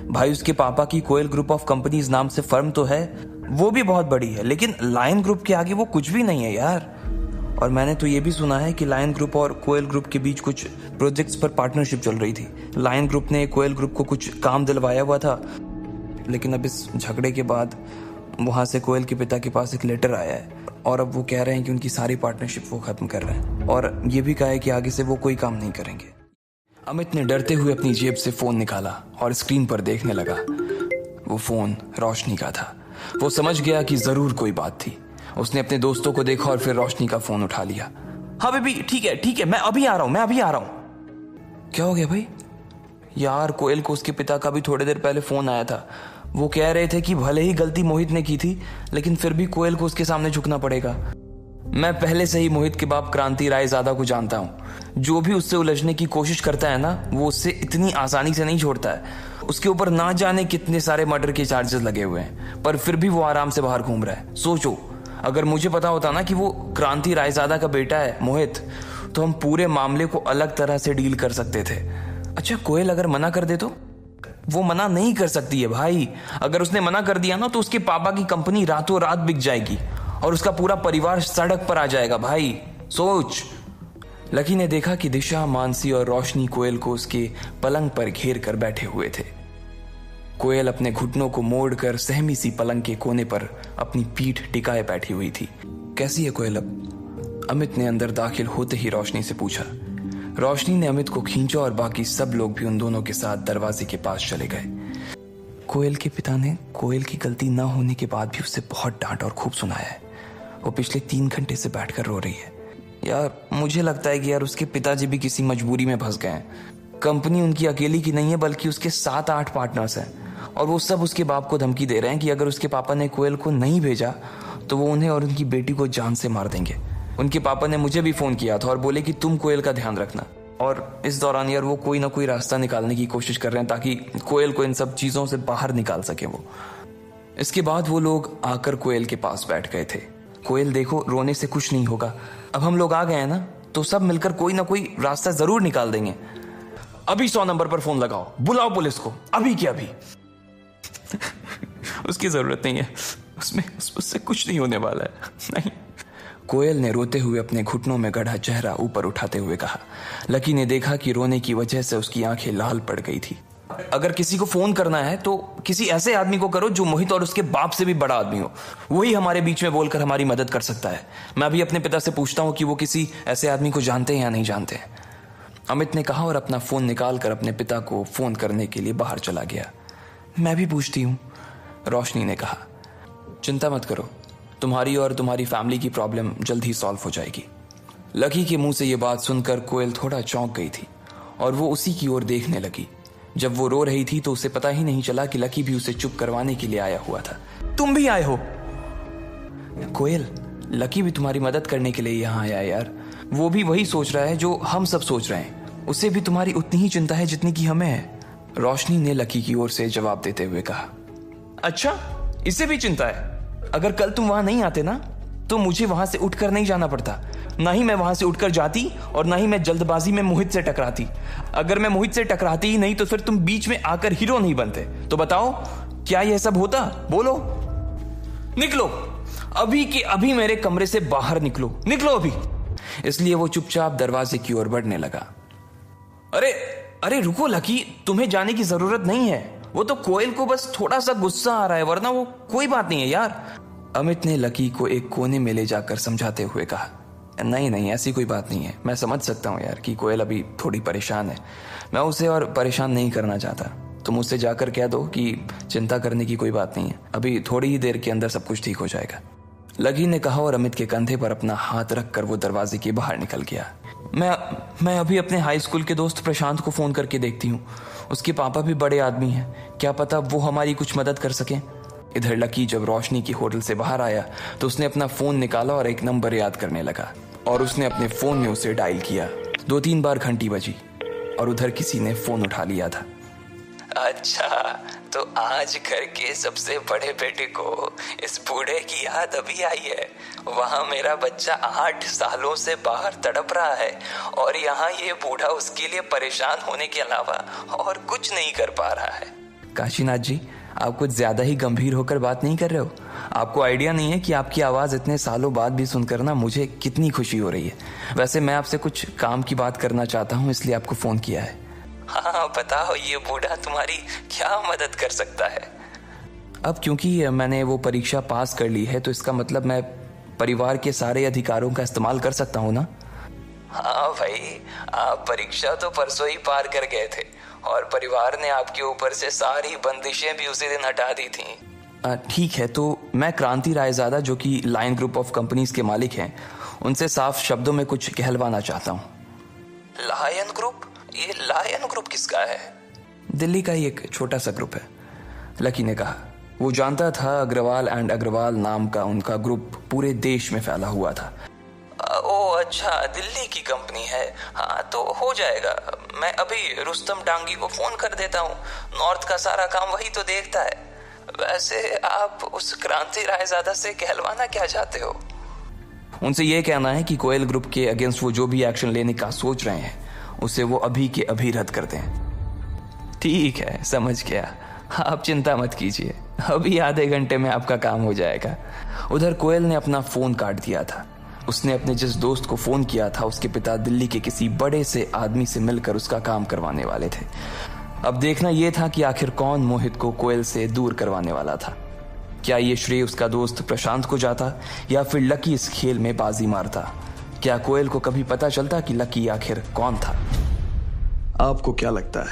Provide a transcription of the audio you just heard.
भाई उसके पापा की कोयल ग्रुप ऑफ कंपनीज नाम से फर्म तो है, वो भी बहुत बड़ी है, लेकिन लायन ग्रुप के आगे वो कुछ भी नहीं है यार। और मैंने तो ये भी सुना है कि लायन ग्रुप और कोयल ग्रुप के बीच कुछ प्रोजेक्ट्स पर पार्टनरशिप चल रही थी। लायन ग्रुप ने कोयल ग्रुप को कुछ काम दिलवाया हुआ था, लेकिन अब इस झगड़े के बाद वहां से कोयल के पिता के पास एक लेटर आया है और अब वो कह रहे हैं कि उनकी सारी पार्टनरशिप वो खत्म कर रहे हैं और ये भी कहा है कि आगे से वो कोई काम नहीं करेंगे। अमित ने डरते हुए अपनी जेब से फोन निकाला और स्क्रीन पर देखने लगा। वो फोन रोशनी का था। वो समझ गया कि जरूर कोई बात थी। उसने अपने दोस्तों को देखा और फिर रोशनी का फोन उठा लिया। हाँ बेबी, ठीक है, मैं अभी आ रहा हूँ। क्या हो गया भाई? यार कोयल को उसके पिता का भी थोड़ी देर पहले फोन आया था। वो कह रहे थे कि भले ही गलती मोहित ने की थी, लेकिन फिर भी कोयल को उसके सामने झुकना पड़ेगा। मैं पहले से ही मोहित के बाप क्रांति रायजादा को जानता हूँ। जो भी उससे उलझने की कोशिश करता है ना, वो उससे इतनी आसानी से नहीं छोड़ता है। उसके ऊपर ना जाने कितने सारे मर्डर के चार्जेस लगे हुए हैं, पर फिर भी वो आराम से बाहर घूम रहा है। सोचो, अगर मुझे पता होता ना कि वो क्रांति रायजादा का बेटा है मोहित, तो हम पूरे मामले को अलग तरह से डील कर सकते थे। अच्छा, कोयल अगर मना कर दे तो? वो मना नहीं कर सकती है भाई। अगर उसने मना कर दिया ना, तो उसके पापा की कंपनी रातों रात बिक जाएगी और उसका पूरा परिवार सड़क पर आ जाएगा भाई। सोच। लकी ने देखा कि दिशा, मानसी और रोशनी कोयल को उसके पलंग पर घेर कर बैठे हुए थे। कोयल अपने घुटनों को मोड़कर सहमी सी पलंग के कोने पर अपनी पीठ टिकाए बैठी हुई थी। कैसी है कोयल अब? अमित ने अंदर दाखिल होते ही रोशनी से पूछा। रोशनी ने अमित को खींचा और बाकी सब लोग भी उन दोनों के साथ दरवाजे के पास चले गए। कोयल के पिता ने कोयल की गलती न होने के बाद भी उससे बहुत डांट और खूब सुनाया है। वो पिछले 3 घंटे से बैठकर रो रही है। यार मुझे लगता है कि यार उसके पिताजी भी किसी मजबूरी में फंस गए हैं। कंपनी उनकी अकेली की नहीं है, बल्कि उसके 7-8 पार्टनर्स हैं और वो सब उसके बाप को धमकी दे रहे हैं कि अगर उसके पापा ने कोयल को नहीं भेजा तो वो उन्हें और उनकी बेटी को जान से मार देंगे। उनके पापा ने मुझे भी फोन किया था और बोले कि तुम कोयल का ध्यान रखना। और इस दौरान यार वो कोई ना कोई रास्ता निकालने की कोशिश कर रहे हैं ताकि कोयल को इन सब चीजों से बाहर निकाल सके वो। इसके बाद वो लोग आकर कोयल के पास बैठ गए थे। कोयल देखो, रोने से कुछ नहीं होगा। अब हम लोग आ गए हैं ना, तो सब मिलकर कोई ना कोई रास्ता जरूर निकाल देंगे। अभी 100 नंबर पर फोन लगाओ, बुलाओ पुलिस को, अभी के अभी। उसकी जरूरत नहीं है, उससे कुछ नहीं होने वाला है। नहीं। कोयल ने रोते हुए अपने घुटनों में गढ़ा चेहरा ऊपर उठाते हुए कहा। लकी ने देखा कि रोने की वजह से उसकी आंखें लाल पड़ गई थी। अगर किसी को फोन करना है तो किसी ऐसे आदमी को करो जो मोहित और उसके बाप से भी बड़ा आदमी हो। वही हमारे बीच में बोलकर हमारी मदद कर सकता है। मैं अभी अपने पिता से पूछता हूँ कि वो किसी ऐसे आदमी को जानते हैं या नहीं जानते। अमित ने कहा और अपना फोन निकालकर अपने पिता को फोन करने के लिए बाहर चला गया। मैं भी पूछती हूँ, रोशनी ने कहा। चिंता मत करो, तुम्हारी और तुम्हारी फैमिली की प्रॉब्लम जल्द ही सॉल्व हो जाएगी। लकी के मुंह से ये बात सुनकर कोयल थोड़ा चौंक गई थी और वो उसी की ओर देखने लगी। जब वो रो रही थी तो उसे पता ही नहीं चला कि लकी भी उसे चुप करवाने के लिए आया हुआ था। तुम भी आए हो? कोयल, लकी भी तुम्हारी मदद करने के लिए यहाँ आया है यार। वो भी वही सोच रहा है जो हम सब सोच रहे हैं। उसे भी तुम्हारी उतनी ही चिंता है जितनी की हमें है। रोशनी ने लकी की ओर से जवाब देते हुए कहा। अच्छा, इसे भी चिंता है? अगर कल तुम वहां नहीं आते ना, तो मुझे वहां से उठकर नहीं जाना पड़ता। ना ही मैं वहां से उठकर जाती और ना ही मैं जल्दबाजी में मोहित से टकराती। अगर मैं मोहित से टकराती ही नहीं तो फिर तुम बीच में आकर हीरो नहीं बनते। तो बताओ, क्या यह सब होता? बोलो। निकलो अभी के अभी, मेरे कमरे से बाहर निकलो अभी। इसलिए वो चुपचाप दरवाजे की ओर बढ़ने लगा। अरे रुको लकी, तुम्हें जाने की जरूरत नहीं है। वो तो कोयल को बस थोड़ा सा गुस्सा आ रहा है, वरना वो कोई बात नहीं है यार। अमित ने लकी को एक कोने में ले जाकर समझाते हुए कहा। नहीं, ऐसी कोई बात नहीं है। मैं समझ सकता हूँ यार कि कोयल अभी थोड़ी परेशान है। मैं उसे और परेशान नहीं करना चाहता। तुम उससे जाकर कह दो कि चिंता करने की कोई बात नहीं है, अभी थोड़ी ही देर के अंदर सब कुछ ठीक हो जाएगा। लकी ने कहा और अमित के कंधे पर अपना हाथ रखकर वो दरवाजे के बाहर निकल गया। मैं अभी अपने हाई स्कूल के दोस्त प्रशांत को फोन करके देखती हूँ। उसके पापा भी बड़े आदमी हैं, क्या पता वो हमारी कुछ मदद कर सकें। इधर लकी जब रोशनी की होटल से बाहर आया तो उसने अपना फोन निकाला और एक नंबर याद करने लगा और उसने अपने फोन में उसे डायल किया। 2-3 बार घंटी बजी और उधर किसी ने फोन उठा लिया था। अच्छा, तो आज घर के सबसे बड़े बेटे को इस बूढ़े की याद अभी आई है। वहाँ मेरा बच्चा 8 सालों से बाहर तड़प रहा है और यहाँ ये बूढ़ा उसके लिए परेशान होने के अलावा और कुछ नहीं कर पा रहा है। काशीनाथ जी, आप कुछ ज्यादा ही गंभीर होकर बात नहीं कर रहे हो? आपको आइडिया नहीं है कि आपकी आवाज इतने सालों बाद भी सुनकर ना मुझे कितनी खुशी हो रही है। वैसे मैं आपसे कुछ काम की बात करना चाहता हूँ, इसलिए आपको फोन किया है। हाँ बताओ, ये बूढ़ा तुम्हारी क्या मदद कर सकता है? अब क्योंकि मैंने वो परीक्षा पास कर ली है तो इसका मतलब मैं परिवार के सारे अधिकारों का इस्तेमाल कर सकता हूँ ना? हाँ भाई, आप परीक्षा तो परसों ही पार कर गए थे और परिवार ने आपके ऊपर से सारी बंदिशें भी उसी दिन हटा दी थी। ठीक है, तो मैं क्रांति रायजादा, जो कि लायन ग्रुप ऑफ कंपनीज के मालिक हैं, उनसे साफ शब्दों में कुछ कहलवाना चाहता हूँ। Lion group? ये लायन ग्रुप किसका है? दिल्ली का ही एक छोटा सा ग्रुप है, लकी ने कहा। वो जानता था अग्रवाल एंड अग्रवाल नाम का उनका ग्रुप पूरे देश में फैला हुआ था। ओ अच्छा, दिल्ली की कंपनी है। हाँ तो हो जाएगा, मैं अभी रुस्तम डांगी को फोन कर देता हूँ। नॉर्थ का सारा काम वही तो देखता है। वैसे आप उस क्रांति रायजादा से कहलवाना क्या चाहते हो? उनसे ये कहना है कि कोयल ग्रुप के अगेंस्ट वो जो भी एक्शन लेने का सोच रहे हैं उसे वो अभी के अभी रद्द कर दें। ठीक है, समझ गया, आप चिंता मत कीजिए, अभी आधे घंटे में आपका काम हो जाएगा। उधर कोयल ने अपना फोन काट दिया था। उसने अपने जिस दोस्त को फोन किया था उसके पिता दिल्ली के किसी बड़े से आदमी से मिलकर उसका काम करवाने वाले थे। अब देखना यह था कि आखिर कौन मोहित को कोयल से दूर करवाने वाला था। क्या ये श्रेय उसका दोस्त प्रशांत को जाता या फिर लकी इस खेल में बाजी मारता? क्या कोयल को कभी पता चलता कि लकी आखिर कौन था? आपको क्या लगता है